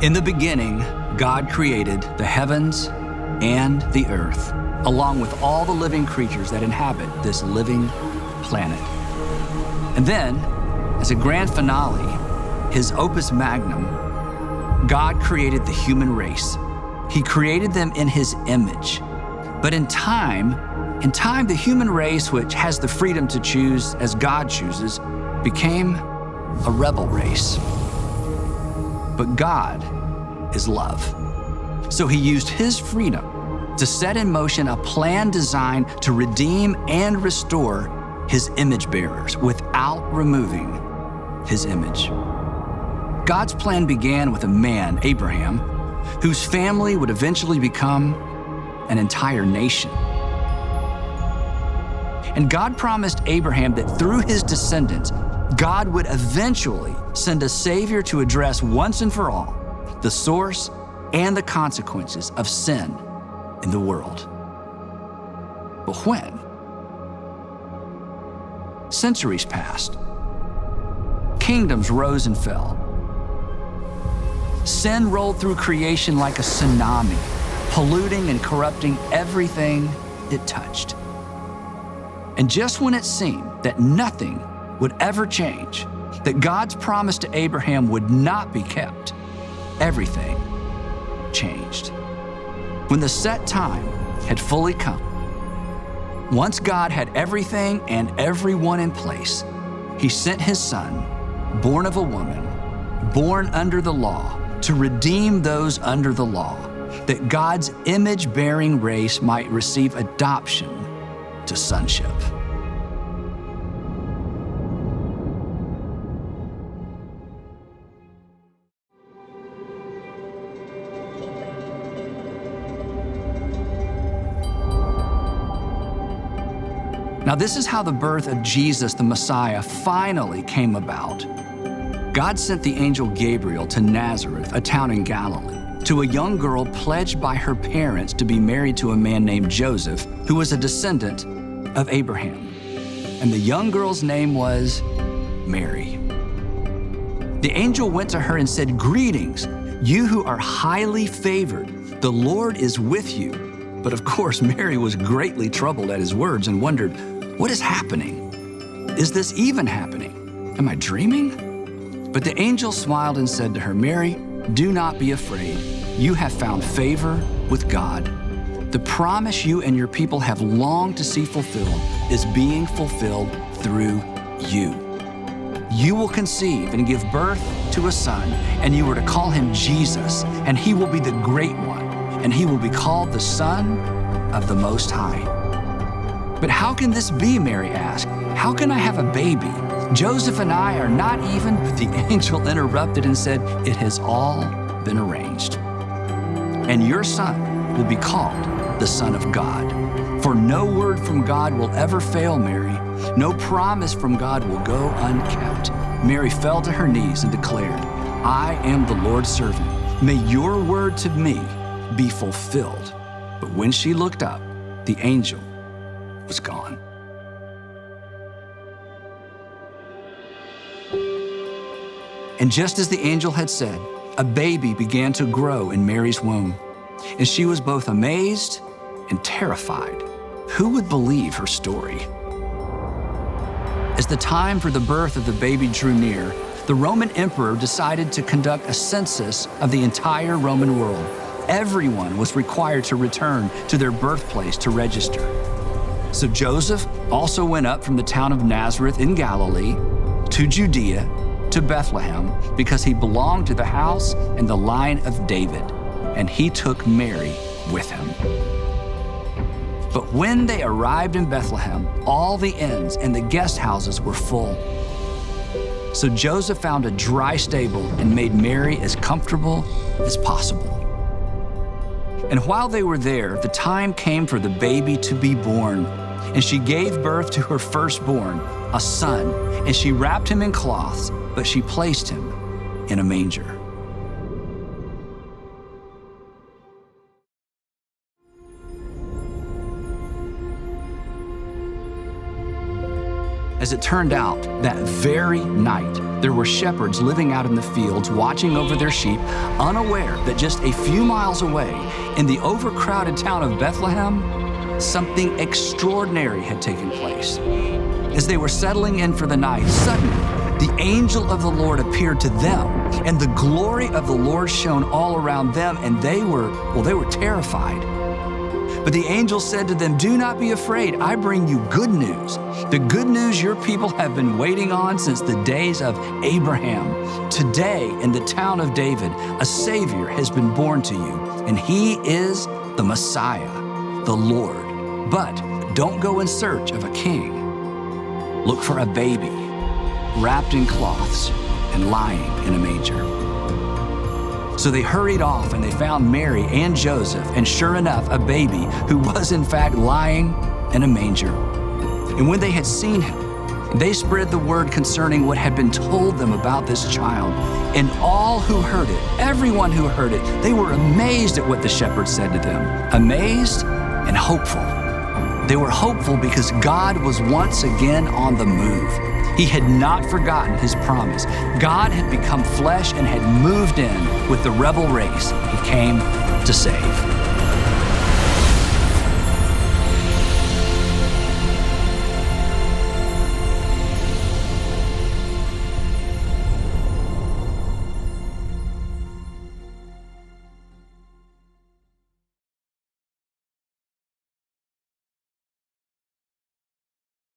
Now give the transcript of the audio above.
In the beginning, God created the heavens and the earth, along with all the living creatures that inhabit this living planet. And then, as a grand finale, his opus magnum, God created the human race. He created them in his image. But in time, the human race, which has the freedom to choose as God chooses, became a rebel race. But God is love. So he used his freedom to set in motion a plan designed to redeem and restore his image bearers without removing his image. God's plan began with a man, Abraham, whose family would eventually become an entire nation. And God promised Abraham that through his descendants, God would eventually send a Savior to address once and for all the source and the consequences of sin in the world. But when? Centuries passed. Kingdoms rose and fell. Sin rolled through creation like a tsunami, polluting and corrupting everything it touched. And just when it seemed that nothing would ever change, that God's promise to Abraham would not be kept, everything changed. When the set time had fully come, once God had everything and everyone in place, he sent his son, born of a woman, born under the law, to redeem those under the law, that God's image-bearing race might receive adoption to sonship. Now, this is how the birth of Jesus, the Messiah, finally came about. God sent the angel Gabriel to Nazareth, a town in Galilee, to a young girl pledged by her parents to be married to a man named Joseph, who was a descendant of Abraham. And the young girl's name was Mary. The angel went to her and said, "Greetings, you who are highly favored. The Lord is with you." But of course, Mary was greatly troubled at his words and wondered, "What is happening? Is this even happening? Am I dreaming?" But the angel smiled and said to her, "Mary, do not be afraid. You have found favor with God. The promise you and your people have longed to see fulfilled is being fulfilled through you. You will conceive and give birth to a son, and you are to call him Jesus, and he will be the great one, and he will be called the Son of the Most High." "But how can this be?" Mary asked. "How can I have a baby? Joseph and I are not even..." But the angel interrupted and said, "It has all been arranged. And your son will be called the Son of God. For no word from God will ever fail, Mary. No promise from God will go unkept." Mary fell to her knees and declared, "I am the Lord's servant. May your word to me be fulfilled." But when she looked up, the angel was gone. And just as the angel had said, a baby began to grow in Mary's womb, and she was both amazed and terrified. Who would believe her story? As the time for the birth of the baby drew near, the Roman emperor decided to conduct a census of the entire Roman world. Everyone was required to return to their birthplace to register. So Joseph also went up from the town of Nazareth in Galilee to Judea, to Bethlehem, because he belonged to the house and the line of David, and he took Mary with him. But when they arrived in Bethlehem, all the inns and the guest houses were full. So Joseph found a dry stable and made Mary as comfortable as possible. And while they were there, the time came for the baby to be born, and she gave birth to her firstborn, a son, and she wrapped him in cloths, but she placed him in a manger. As it turned out, that very night, there were shepherds living out in the fields, watching over their sheep, unaware that just a few miles away, in the overcrowded town of Bethlehem, something extraordinary had taken place. As they were settling in for the night, suddenly, the angel of the Lord appeared to them, and the glory of the Lord shone all around them, and they were terrified. But the angel said to them, "Do not be afraid. I bring you good news. The good news your people have been waiting on since the days of Abraham. Today, in the town of David, a Savior has been born to you, and He is the Messiah, the Lord. But don't go in search of a king. Look for a baby, wrapped in cloths and lying in a manger." So they hurried off and they found Mary and Joseph, and sure enough, a baby who was in fact lying in a manger. And when they had seen him, they spread the word concerning what had been told them about this child. And all who heard it, everyone who heard it, they were amazed at what the shepherds said to them. Amazed and hopeful. They were hopeful because God was once again on the move. He had not forgotten His promise. God had become flesh and had moved in with the rebel race He came to save.